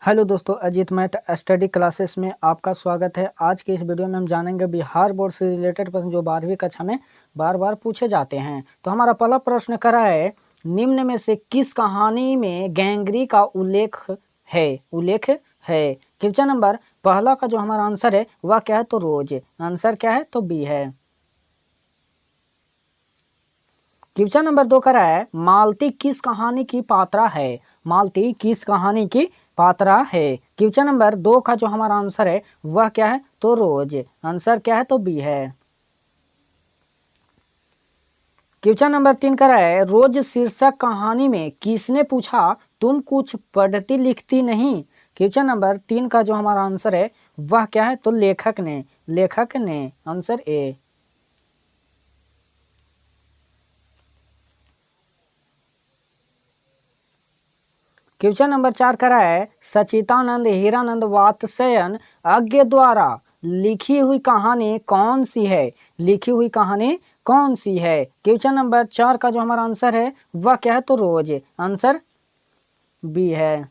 Hello दोस्तों, Ajit math study classes में आपका स्वागत है। आज के इस वीडियो में हम जानेंगे बिहार बोर्ड से रिलेटेड प्रश्न जो 12वीं कक्षा में बार बार पूछे जाते हैं। तो हमारा पहला प्रश्न करा है, निम्न में से किस कहानी में गैंगरी का उल्लेख है। क्वेश्चन नंबर पहला का जो हमारा आंसर है वह क्या है, तो रोज। आंसर क्या है, तो बी है। क्वेश्चन नंबर 2 करा है, मालती किस कहानी की पात्रा है। मालती किस कहानी की पात्रा है। क्वेश्चन नंबर 2 का जो हमारा आंसर है वह क्या है, तो रोज। आंसर क्या है, तो बी है। क्वेश्चन नंबर 3 करा है, रोज शीर्षक कहानी में किसने पूछा तुम कुछ पढ़ती लिखती नहीं। क्वेश्चन नंबर 3 का जो हमारा आंसर है वह क्या है, तो लेखक ने। Answer A. क्वेश्चन नंबर 4 करा है, सचितानंद हीरानंद वात्स्ययन अज्ञ द्वारा लिखी हुई कहानी कौन सी है। लिखी हुई कहानी कौन सी है। क्वेश्चन नंबर 4 का जो हमारा आंसर है वह क्या है, तो रोज। आंसर बी है।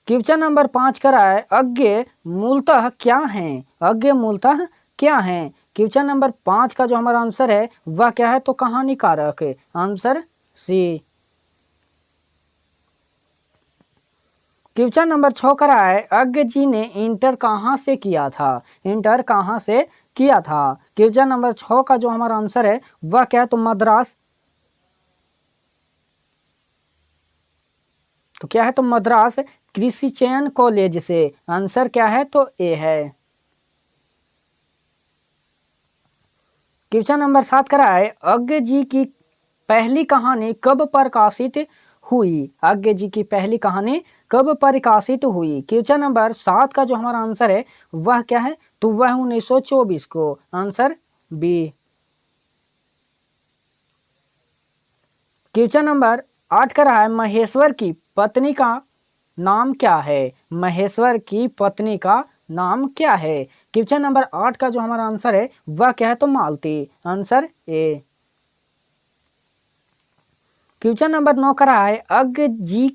क्वेश्चन नंबर 5 करा है, अज्ञ मूलतः क्या है। अज्ञ मूलतः क्या है। क्वेश्चन नंबर 5 का जो हमारा आंसर है वह क्या है, तो कहानीकारक। Answer C. क्वेश्चन नंबर 6 करा है, अज्ञ जी ने इंटर कहाँ से किया था। इंटर कहाँ से किया था। क्वेश्चन नंबर 6 का जो हमारा आंसर है वह क्या है, तो मद्रास। तो क्या है, तो मद्रास क्रिश्चियन कॉलेज से। आंसर क्या है, तो ए है। क्वेश्चन नंबर 7 करा है, अज्ञ जी की पहली कहानी कब प्रकाशित हुई। अज्ञ जी की पहली कहानी कब प्रकाशित हुई। क्वेश्चन नंबर 7 का जो हमारा आंसर है वह क्या है, तो वह 1924 को। Answer B. क्वेश्चन नंबर 8 का रहा है, महेश्वर की पत्नी का नाम क्या है। महेश्वर की पत्नी का नाम क्या है। क्वेश्चन नंबर 8 का जो हमारा आंसर है वह क्या है, तो Malti. Answer A. Question number 9 का रहा है, अज्ञ जी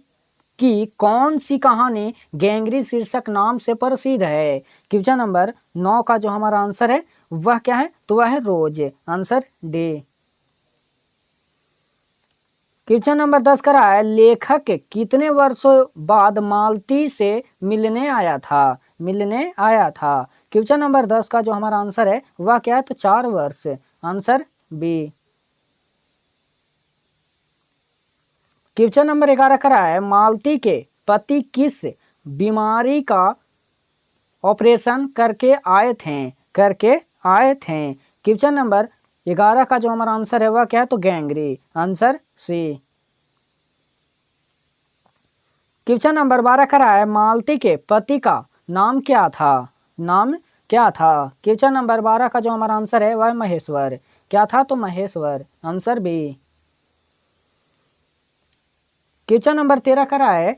की कौन सी कहानी गैंगरी शीर्षक नाम से प्रसिद्ध है। क्वेश्चन नंबर 9 का जो हमारा आंसर है वह क्या है, तो वह है रोज। Answer D. क्वेश्चन नंबर 10 का रहा है, लेखक कितने वर्षों बाद मालती से मिलने आया था। क्वेश्चन नंबर 10 का जो हमारा आंसर है वह क्या है, तो 4 वर्ष। Answer B. क्वेश्चन नंबर 11 का रहा है, मालती के पति किस बीमारी का ऑपरेशन करके आए थे। क्वेश्चन नंबर 11 का जो हमारा आंसर है वह क्या है, तो gangrene. Answer C. Question number 12 का रहा है, मालती के पति का नाम क्या था। क्वेश्चन नंबर 12 का जो हमारा आंसर है वह महेश्वर। क्या था, तो Maheshwar. Answer B. Question number 13 का रहा है,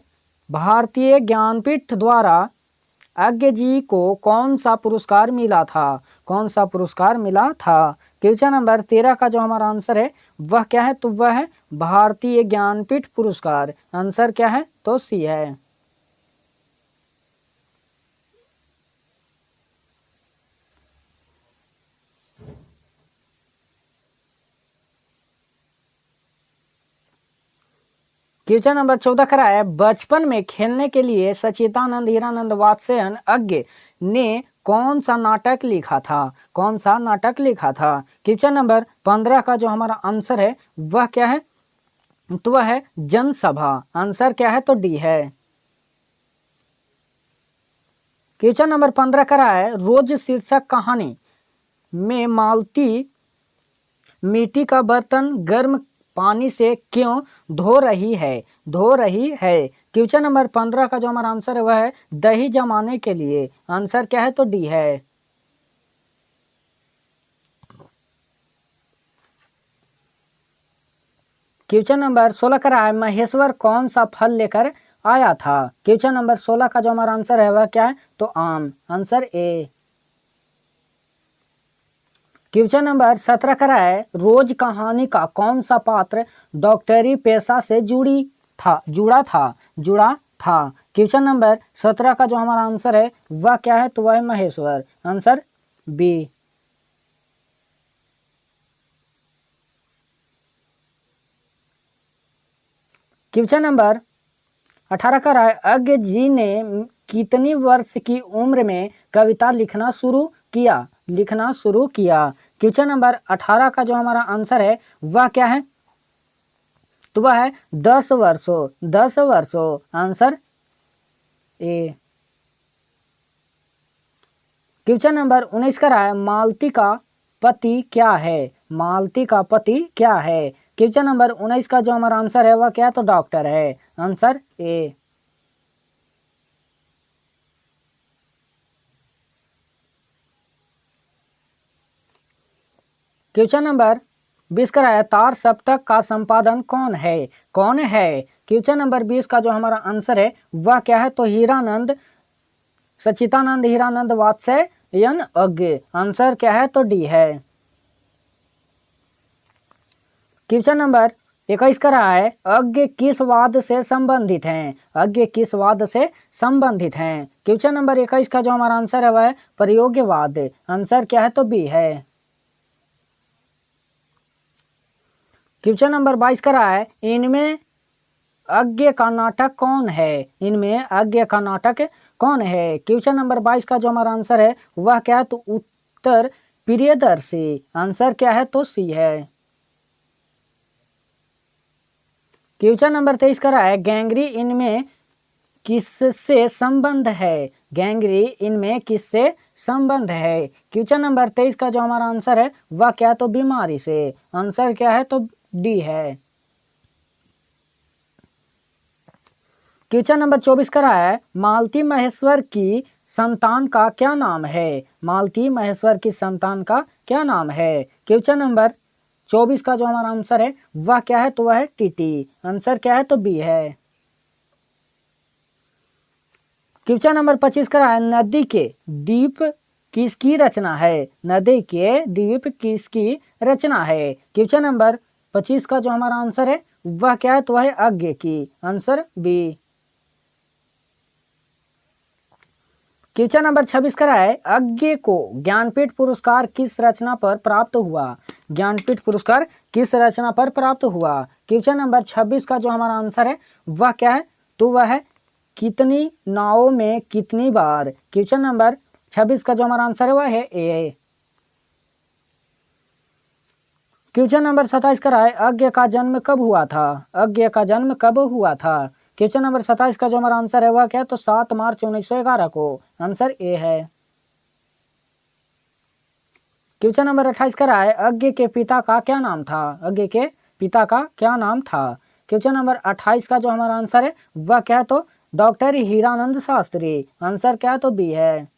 भारतीय ज्ञानपीठ द्वारा अज्ञ जी को कौन सा पुरस्कार मिला था। क्वेश्चन नंबर 13 का जो हमारा आंसर है वह क्या है, तो वह है भारतीय ज्ञानपीठ पुरस्कार। आंसर क्या है, तो सी है। क्वेश्चन नंबर 14 करा है, बचपन में खेलने के लिए सचिदानंद हीरानंद वात्स्ययन अज्ञ ने कौन सा नाटक लिखा था। क्वेश्चन नंबर 15 का जो हमारा आंसर है वह क्या है, तो वह है जनसभा। आंसर क्या है, तो डी है। क्वेश्चन नंबर 15 करा है, रोज शीर्षक कहानी में मालती मिट्टी का बर्तन गर्म पानी से क्यों धो रही है। क्वेश्चन नंबर 15 का जो हमारा आंसर है वह है दही जमाने के लिए। आंसर क्या है, तो डी है। क्वेश्चन नंबर 16 का रहा है, महेश्वर कौन सा फल लेकर आया था। क्वेश्चन नंबर 16 का जो हमारा आंसर है वह क्या है, तो आम। Answer A. क्वेश्चन नंबर 17 का रहा है, रोज कहानी का कौन सा पात्र डॉक्टरी पेशा से जुड़ा था। क्वेश्चन नंबर 17 का जो हमारा आंसर है वह क्या है, तो वह है Maheshwar. Answer B. Question number 18 का है, अज्ञ जी ने कितनी वर्ष की उम्र में कविता लिखना शुरू किया, लिखना शुरू किया। क्वेश्चन नंबर 18 का जो हमारा आंसर है वह क्या है, तो वह है 10 वर्षों, 10 वर्षों। Answer A. क्वेश्चन नंबर 19 का है, मालती का पति क्या है, मालती का पति क्या है। क्वेश्चन नंबर 19 का जो हमारा आंसर है वह क्या है, तो डॉक्टर है। Answer A. क्वेश्चन नंबर 20 का है, तार सप्तक का संपादन कौन है, कौन है। क्वेश्चन नंबर 20 का जो हमारा आंसर है वह क्या है, तो हीरानंद, सच्चिदानंद हीरानंद वात्स्यायन अज्ञ। आंसर क्या है, तो डी है। क्वेश्चन नंबर 21 का रहा है, अज्ञ किस वाद से संबंधित हैं, अज्ञ किस वाद से संबंधित हैं। क्वेश्चन नंबर 21 का जो हमारा आंसर है वह है प्रयोगवाद। आंसर क्या है, तो बी है। क्वेश्चन नंबर 22 का रहा है, इनमें अज्ञ का नाटक कौन है, इनमें अज्ञ का नाटक कौन है। क्वेश्चन नंबर 22 का जो हमारा आंसर है वह क्या है, तो उत्तर प्रियदर्शी। आंसर क्या है, तो सी है। क्वेश्चन नंबर 23 का रहा है, गैंग्री इनमें किससे संबंध है, गैंग्री इनमें किससे संबंध है। क्वेश्चन नंबर 23 का जो हमारा आंसर है वह क्या है, तो बीमारी से। आंसर क्या है, तो डी है। क्वेश्चन नंबर 24 का रहा है, मालती महेश्वर की संतान का क्या नाम है, मालती महेश्वर की संतान का क्या नाम है। क्वेश्चन नंबर 24 का जो हमारा आंसर है वह क्या है, तो वह है टीटी। आंसर क्या है, तो बी है। क्वेश्चन नंबर 25 का है, नदी के द्वीप किसकी रचना है, नदी के द्वीप किसकी रचना है। क्वेश्चन नंबर 25 का जो हमारा आंसर है वह क्या है, तो वह है अज्ञ की। Answer B. क्वेश्चन नंबर 26 का है, अज्ञ को ज्ञानपीठ पुरस्कार किस रचना पर प्राप्त हुआ, ज्ञानपीठ पुरस्कार किस रचना पर प्राप्त हुआ। क्वेश्चन नंबर 26 का जो हमारा आंसर है वह क्या है, तो वह है कितनी नावों में कितनी बार। क्वेश्चन नंबर 26 का जो हमारा आंसर है वह है ए। क्वेश्चन नंबर 27 का है, अज्ञ का जन्म कब हुआ था, अज्ञ का जन्म कब हुआ था। क्वेश्चन नंबर 27 का जो हमारा आंसर है वह क्या है, तो 7 मार्च 1911 को। आंसर ए है। क्वेश्चन नंबर 28 का है, अज्ञ के पिता का क्या नाम था, अज्ञ के पिता का क्या नाम था। क्वेश्चन नंबर 28 का जो हमारा आंसर है वह क्या है, तो डॉक्टर हीरानंद शास्त्री। आंसर क्या है, तो बी है।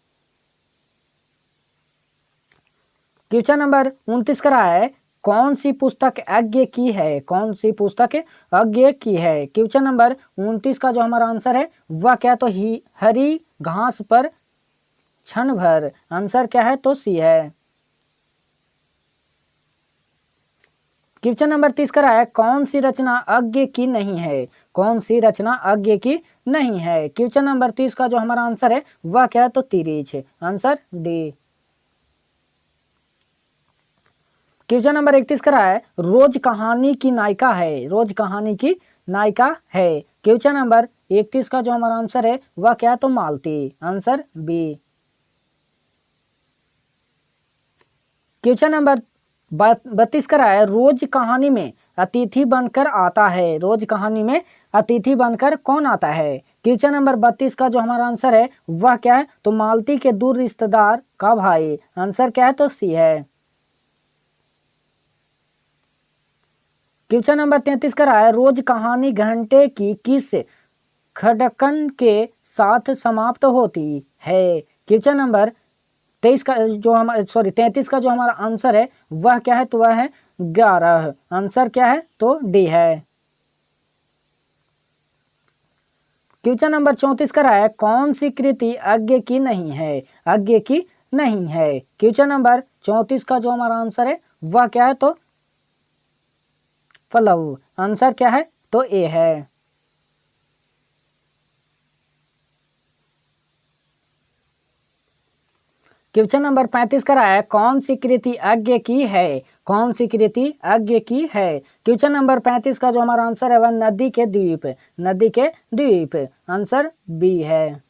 क्वेश्चन नंबर 29 का है, कौन सी पुस्तक अज्ञ की है, कौन सी पुस्तक अज्ञ की है। क्वेश्चन नंबर 29 का जो हमारा आंसर है वह क्या है, तो हरी घास पर क्षण भर। आंसर क्या है, तो सी है। क्वेश्चन नंबर 30 का है, कौन सी रचना अज्ञ की नहीं है, कौन सी रचना अज्ञ की नहीं है। क्वेश्चन नंबर 30 का जो हमारा आंसर है वह क्या है, तो तिरछी। Answer D. क्वेश्चन नंबर 31 का है, रोज कहानी की नायिका है, रोज कहानी की नायिका है। क्वेश्चन नंबर 31 का जो हमारा आंसर है वह क्या है, तो Malti. Answer B. Question number 32 का है, रोज कहानी में अतिथि बनकर आता है, रोज कहानी में अतिथि बनकर कौन आता है। क्वेश्चन नंबर 32 का जो हमारा आंसर है वह क्या है, तो मालती के दूर रिश्तेदार का भाई। आंसर क्या है, तो सी है। क्वेश्चन नंबर 33 का है, रोज कहानी घंटे की किस खड़कन के साथ समाप्त होती है। क्वेश्चन नंबर 23 का जो हमारा 33 का जो हमारा आंसर है वह क्या है, तो वह है 11। आंसर क्या है, तो डी है। क्वेश्चन नंबर 34 का है, कौन सी कृति अज्ञ की नहीं है, अज्ञ की नहीं है। क्वेश्चन नंबर 34 का जो हमारा आंसर है वह क्या है, तो फलऊ। आंसर क्या है, तो ए है। क्वेश्चन नंबर 35 का है कौन सी कृति अज्ञ की है, कौन सी कृति अज्ञ की है। क्वेश्चन नंबर 35 का जो हमारा आंसर है वह नदी के द्वीप, नदी के द्वीप, आंसर बी है।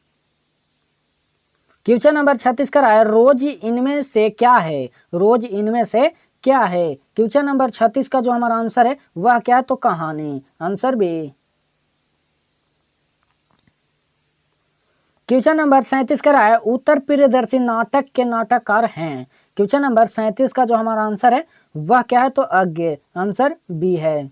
क्वेश्चन नंबर 36 का है रोज इनमें से क्या है, रोज इनमें से क्या है। क्वेश्चन नंबर 36 का जो हमारा आंसर है वह क्या है, तो कहानी, आंसर बी। क्वेश्चन नंबर 37 का है उत्तर प्रियदर्शी नाटक के नाटककार हैं। क्वेश्चन नंबर 37 का जो हमारा आंसर है वह क्या है, तो अज्ञ, आंसर बी है।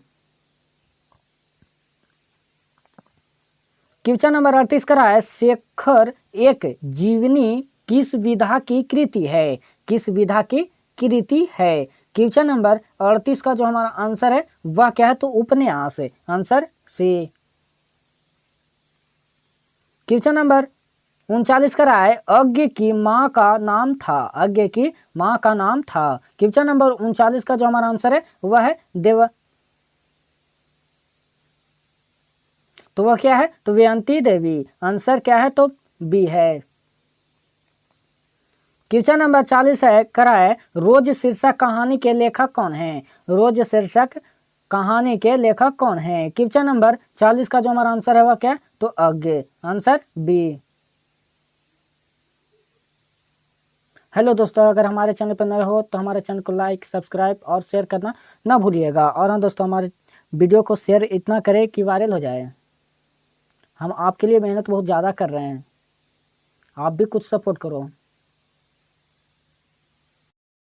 क्वेश्चन नंबर 38 का है शेखर एक जीवनी किस विधा की कृति है, किस विधा की कृति है। क्वेश्चन नंबर 38 का जो हमारा आंसर है वह क्या है, तो उपन्यास, आंसर सी। क्वेश्चन नंबर 39 का है अज्ञ की माँ का नाम था, अज्ञ की माँ का नाम था। क्वेश्चन नंबर 39 का जो हमारा आंसर है वह है तो वह क्या है, तो वयंती देवी, आंसर क्या है, तो बी है। क्वेश्चन नंबर 40 है करा है रोज शीर्षक कहानी के लेखक कौन है, रोज शीर्षक कहानी के लेखक कौन है। क्वेश्चन नंबर 40 का जो हमारा आंसर है वह क्या है, तो अज्ञ, आंसर बी। हेलो दोस्तों, अगर हमारे चैनल पर नए हो तो हमारे चैनल को लाइक, सब्सक्राइब और शेयर करना ना भूलिएगा। और हाँ दोस्तों, हमारे वीडियो को शेयर इतना करें कि वायरल हो जाए। हम आपके लिए मेहनत बहुत ज़्यादा कर रहे हैं, आप भी कुछ सपोर्ट करो।